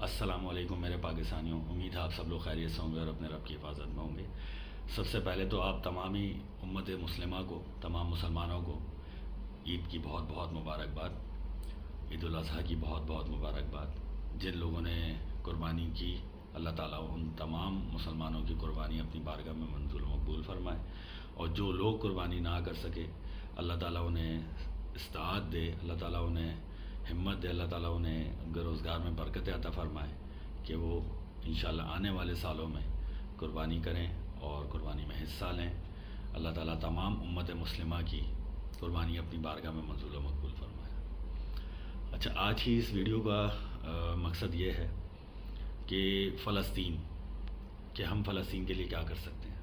السلام علیکم میرے پاکستانیوں، امید ہے آپ سب لوگ خیریت سے ہوں گے اور اپنے رب کی حفاظت میں ہوں گے۔ سب سے پہلے تو آپ تمامی امت مسلمہ کو، تمام مسلمانوں کو عید کی بہت بہت مبارکباد، عید الاضحیٰ کی بہت بہت مبارکباد۔ جن لوگوں نے قربانی کی، اللہ تعالیٰ ان تمام مسلمانوں کی قربانی اپنی بارگاہ میں منظور و مقبول فرمائے، اور جو لوگ قربانی نہ کر سکے اللہ تعالیٰ انہیں استعداد دے، اللہ تعالیٰ انہیں ہمت دے، اللہ تعالیٰ انہیں ان کے روزگار میں برکت عطا فرمائے کہ وہ انشاءاللہ آنے والے سالوں میں قربانی کریں اور قربانی میں حصہ لیں۔ اللہ تعالیٰ تمام امت مسلمہ کی قربانی اپنی بارگاہ میں منظور و مقبول فرمائے۔ اچھا، آج کی اس ویڈیو کا مقصد یہ ہے کہ فلسطین، کہ ہم فلسطین کے لیے کیا کر سکتے ہیں۔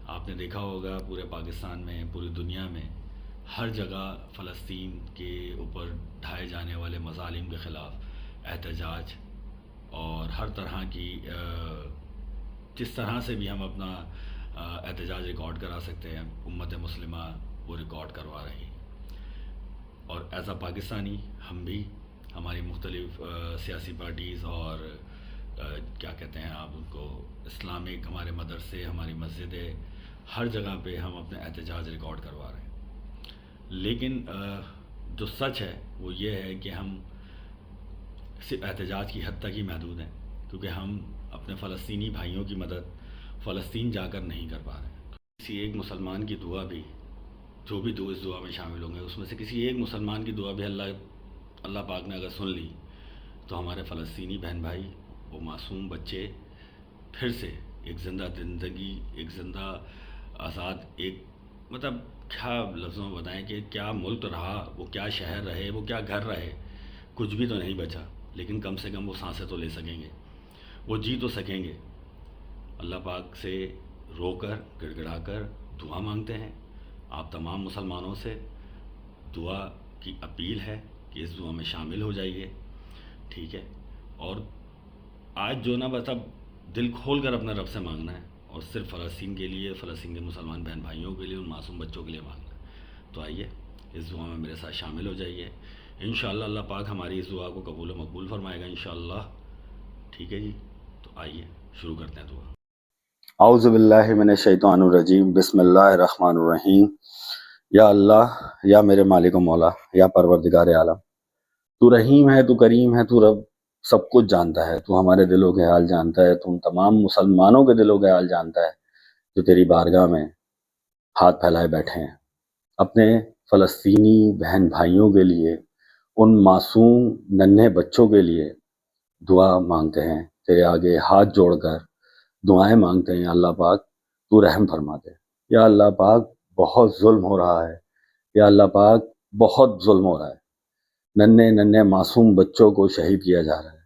آپ نے دیکھا ہوگا پورے پاکستان میں، پوری دنیا میں ہر جگہ فلسطین کے اوپر ڈھائے جانے والے مظالم کے خلاف احتجاج، اور ہر طرح کی جس طرح سے بھی ہم اپنا احتجاج ریکارڈ کرا سکتے ہیں، امت مسلمہ وہ ریکارڈ کروا رہی۔ اور ایز اے پاکستانی ہم بھی، ہماری مختلف سیاسی پارٹیز اور کیا کہتے ہیں آپ ان کو، اسلامک ہمارے مدرسے، ہماری مسجدیں، ہر جگہ پہ ہم اپنے احتجاج ریکارڈ کروا رہے ہیں۔ لیکن جو سچ ہے وہ یہ ہے کہ ہم صرف احتجاج کی حد تک ہی محدود ہیں، کیونکہ ہم اپنے فلسطینی بھائیوں کی مدد فلسطین جا کر نہیں کر پا رہے ہیں۔ کسی ایک مسلمان کی دعا بھی، جو بھی اس دعا میں شامل ہوں گے، اس میں سے کسی ایک مسلمان کی دعا بھی اللہ پاک نے اگر سن لی تو ہمارے فلسطینی بہن بھائی، وہ معصوم بچے پھر سے ایک زندہ زندگی، ایک زندہ آزاد، ایک مطلب کیا لفظوں میں بتائیں کہ کیا ملک رہا، وہ کیا شہر رہے، وہ کیا گھر رہے، کچھ بھی تو نہیں بچا، لیکن کم سے کم وہ سانسیں تو لے سکیں گے، وہ جی تو سکیں گے۔ اللہ پاک سے رو کر، گڑ گڑا کر دعا مانگتے ہیں۔ آپ تمام مسلمانوں سے دعا کی اپیل ہے کہ اس دعا میں شامل ہو جائیے، ٹھیک ہے؟ اور آج جو نا بس اب دل کھول کر اپنے رب سے مانگنا ہے، اور صرف فلسطین کے لیے، فلسطین کے مسلمان بہن بھائیوں کے لیے، ان معصوم بچوں کے لیے مانگنا ہے۔ تو آئیے اس دعا میں میرے ساتھ شامل ہو جائیے، انشاءاللہ اللہ پاک ہماری اس دعا کو قبول و مقبول فرمائے گا انشاءاللہ، ٹھیک ہے جی؟ تو آئیے شروع کرتے ہیں دعا۔ اعوذ باللہ من الشیطان الرجیم، بسم اللہ الرحمن الرحیم۔ یا اللہ، یا میرے مالک و مولا، یا پروردگار عالم، تو رحیم ہے، تو کریم ہے، تو رب سب کچھ جانتا ہے، تو ہمارے دلوں کے حال جانتا ہے، تو تمام مسلمانوں کے دلوں کے حال جانتا ہے جو تیری بارگاہ میں ہاتھ پھیلائے بیٹھے ہیں۔ اپنے فلسطینی بہن بھائیوں کے لیے، ان معصوم ننھے بچوں کے لیے دعا مانگتے ہیں، تیرے آگے ہاتھ جوڑ کر دعائیں مانگتے ہیں۔ یا اللہ پاک تو رحم فرما دے۔ یا اللہ پاک بہت ظلم ہو رہا ہے، یا اللہ پاک بہت ظلم ہو رہا ہے، ننھے ننھے معصوم بچوں کو شہید کیا جا رہا ہے،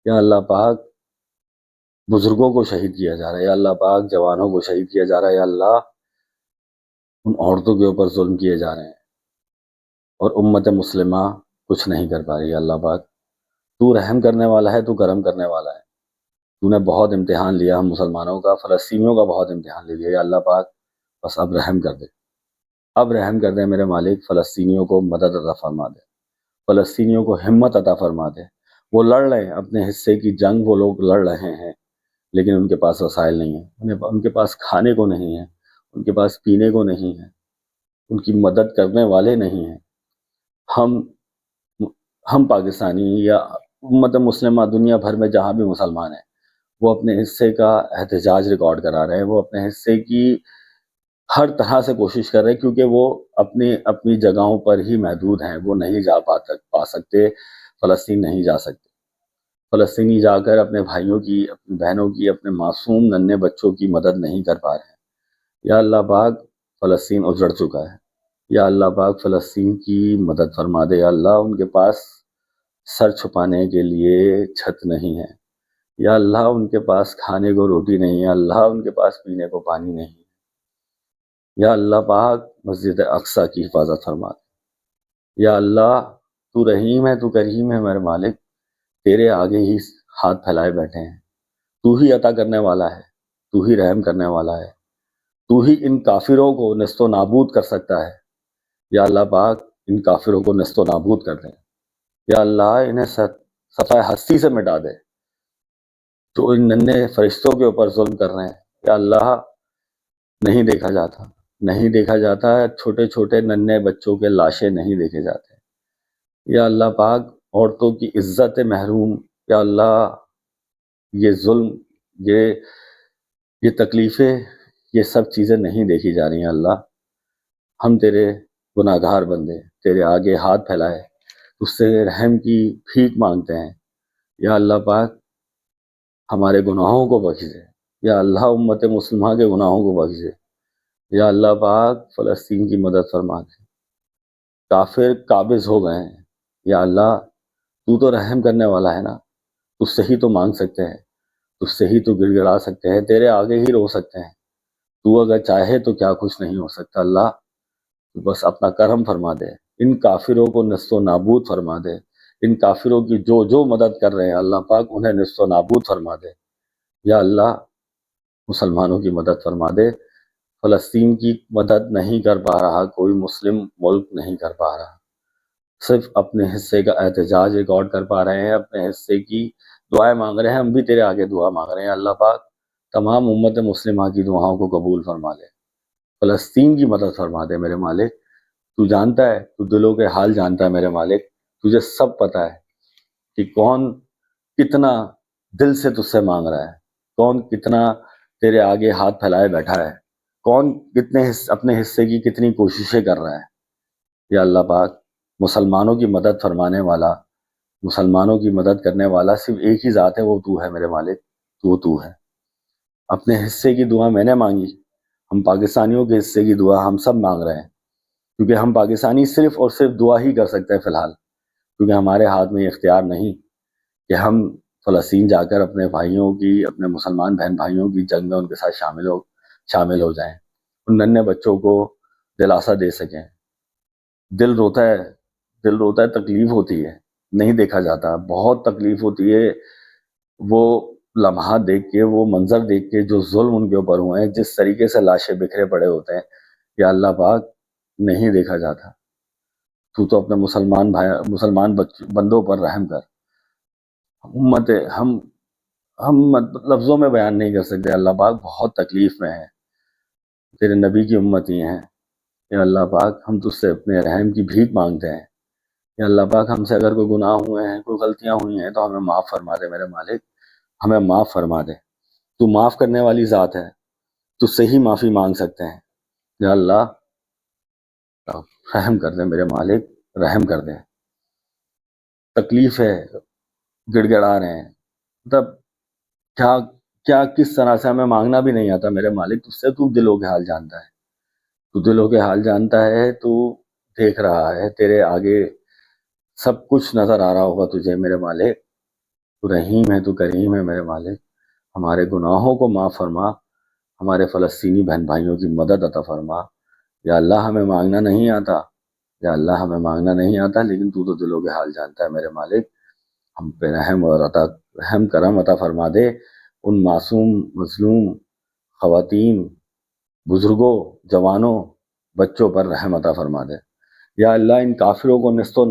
یا اللہ پاک بزرگوں کو شہید کیا جا رہا ہے، یا اللہ پاک جوانوں کو شہید کیا جا رہا ہے، یا اللہ ان عورتوں کے اوپر ظلم کیے جا رہے ہیں، اور امت مسلمہ کچھ نہیں کر پا رہی۔ یا اللہ پاک تو رحم کرنے والا ہے، تو کرم کرنے والا ہے، تو نے بہت امتحان لیا ہم مسلمانوں کا، فلسطینیوں کا بہت امتحان لے لیا۔ یا اللہ پاک بس اب رحم کر دے، اب رحم کر دے میرے مالک، فلسطینیوں کو مدد عطا فرما دے، فلسطینیوں کو ہمت عطا فرما دے۔ وہ لڑ رہے ہیں اپنے حصے کی جنگ، وہ لوگ لڑ رہے ہیں، لیکن ان کے پاس وسائل نہیں ہیں، ان کے پاس کھانے کو نہیں ہے، ان کے پاس پینے کو نہیں ہے، ان کی مدد کرنے والے نہیں ہیں۔ ہم پاکستانی یا امت مسلمہ دنیا بھر میں جہاں بھی مسلمان ہیں، وہ اپنے حصے کا احتجاج ریکارڈ کرا رہے ہیں، وہ اپنے حصے کی ہر طرح سے کوشش کر رہے ہیں، کیونکہ وہ اپنی جگہوں پر ہی محدود ہیں، وہ نہیں جا پا سکتے، فلسطین نہیں جا سکتے۔ فلسطینی جا کر اپنے بھائیوں کی، اپنی بہنوں کی، اپنے معصوم ننھے بچوں کی مدد نہیں کر پا رہے ہیں۔ یا اللہ پاک فلسطین اجڑ چکا ہے، یا اللہ پاک فلسطین کی مدد فرما دے۔ یا اللہ ان کے پاس سر چھپانے کے لیے چھت نہیں ہے، یا اللہ ان کے پاس کھانے کو روٹی نہیں ہے، اللہ ان کے پاس پینے کو پانی نہیں ہے۔ یا اللہ پاک مسجد اقصی کی حفاظت فرما دے۔ یا اللہ تو رحیم ہے، تو کریم ہے میرے مالک، تیرے آگے ہی ہاتھ پھیلائے بیٹھے ہیں، تو ہی عطا کرنے والا ہے، تو ہی رحم کرنے والا ہے، تو ہی ان کافروں کو نیست و نابود کر سکتا ہے۔ یا اللہ پاک ان کافروں کو نیست و نابود کر دیں۔ یا اللہ انہیں صفحہ ہستی سے مٹا دے. تو ان ننھے فرشتوں کے اوپر ظلم کر رہے ہیں یا اللہ، نہیں دیکھا جاتا، نہیں دیکھا جاتا. چھوٹے چھوٹے ننھے بچوں کے لاشیں نہیں دیکھے جاتے. یا اللہ پاک، عورتوں کی عزت محروم، یا اللہ یہ ظلم، یہ تکلیفیں، یہ سب چیزیں نہیں دیکھی جا رہی ہیں. اللہ ہم تیرے گناہ گار بندے تیرے آگے ہاتھ پھیلائے اس سے رحم کی بھیک مانگتے ہیں. یا اللہ پاک ہمارے گناہوں کو بخش دے. یا اللہ امت مسلمہ کے گناہوں کو بخش دے. یا اللہ پاک فلسطین کی مدد فرما دے. کافر قابض ہو گئے ہیں. یا اللہ تو تو رحم کرنے والا ہے نا، تجھ سے ہی تو مانگ سکتے ہیں، تجھ سے ہی تو گڑ گڑا سکتے ہیں، تیرے آگے ہی رو سکتے ہیں. تو اگر چاہے تو کیا کچھ نہیں ہو سکتا. اللہ تو بس اپنا کرم فرما دے، ان کافروں کو نست و نابود فرما دے. ان کافروں کی جو مدد کر رہے ہیں اللہ پاک انہیں نست و نابود فرما دے. یا اللہ مسلمانوں کی مدد فرما دے. فلسطین کی مدد نہیں کر پا رہا کوئی مسلم ملک، نہیں کر پا رہا. صرف اپنے حصے کا احتجاج ریکارڈ کر پا رہے ہیں، اپنے حصے کی دعائیں مانگ رہے ہیں. ہم بھی تیرے آگے دعا مانگ رہے ہیں. اللہ پاک تمام امت مسلمہ کی دعاؤں کو قبول فرما لے. فلسطین کی مدد فرما دے میرے مالک. تو جانتا ہے، تو دلوں کے حال جانتا ہے میرے مالک. تجھے سب پتہ ہے کہ کون کتنا دل سے تجھ سے مانگ رہا ہے، کون کتنا تیرے آگے ہاتھ پھیلائے بیٹھا ہے، کون کتنے اپنے حصے کی کتنی کوششیں کر رہا ہے. یا اللہ پاک مسلمانوں کی مدد فرمانے والا، مسلمانوں کی مدد کرنے والا صرف ایک ہی ذات ہے، وہ تو ہے میرے مالک. تو ہے. اپنے حصے کی دعا میں نے مانگی، ہم پاکستانیوں کے حصے کی دعا ہم سب مانگ رہے ہیں، کیونکہ ہم پاکستانی صرف اور صرف دعا ہی کر سکتے ہیں فی الحال، کیونکہ ہمارے ہاتھ میں یہ اختیار نہیں کہ ہم فلسطین جا کر اپنے بھائیوں کی، اپنے مسلمان بہن بھائیوں کی جنگ میں ان کے ساتھ شامل ہو جائیں، ان ننھے بچوں کو دلاسا دے سکیں. دل روتا ہے، تکلیف ہوتی ہے، نہیں دیکھا جاتا، بہت تکلیف ہوتی ہے. وہ لمحات دیکھ کے، وہ منظر دیکھ کے جو ظلم ان کے اوپر ہوئے ہیں، جس طریقے سے لاشیں بکھرے پڑے ہوتے ہیں، یا اللہ پاک نہیں دیکھا جاتا. تو اپنے مسلمان بندوں پر رحم کر. امت ہم لفظوں میں بیان نہیں کر سکتے اللہ پاک، بہت تکلیف میں ہیں، تیرے نبی کی امتی ہیں. یا اللہ پاک ہم تجھ سے اپنے رحم کی بھیک مانگتے ہیں. یا اللہ پاک ہم سے اگر کوئی گناہ ہوئے ہیں، کوئی غلطیاں ہوئی ہیں تو ہمیں معاف فرما دے میرے مالک، ہمیں معاف فرما دے. تو معاف کرنے والی ذات ہے، تجھ سے ہی معافی مانگ سکتے ہیں. یا اللہ رحم کر دے میرے مالک، رحم کر دے. تکلیف ہے، گڑ گڑا رہے ہیں، مطلب کیا کس طرح سے ہمیں مانگنا بھی نہیں آتا میرے مالک. تجھ سے تو دلوں کے حال جانتا ہے، تو دلوں کے حال جانتا ہے، تو دیکھ رہا ہے، تیرے آگے سب کچھ نظر آ رہا ہوگا تجھے میرے مالک. تو رحیم ہے، تو کریم ہے میرے مالک. ہمارے گناہوں کو معاف فرما، ہمارے فلسطینی بہن بھائیوں کی مدد عطا فرما. یا اللہ ہمیں مانگنا نہیں آتا، یا اللہ ہمیں مانگنا نہیں آتا، لیکن تو دلوں کے حال جانتا ہے میرے مالک. ہم پہ رحم کرم عطا فرما دے. ان معصوم مظلوم خواتین، بزرگوں، جوانوں، بچوں پر رحم عطا فرما دے. یا اللہ ان کافروں کو نست و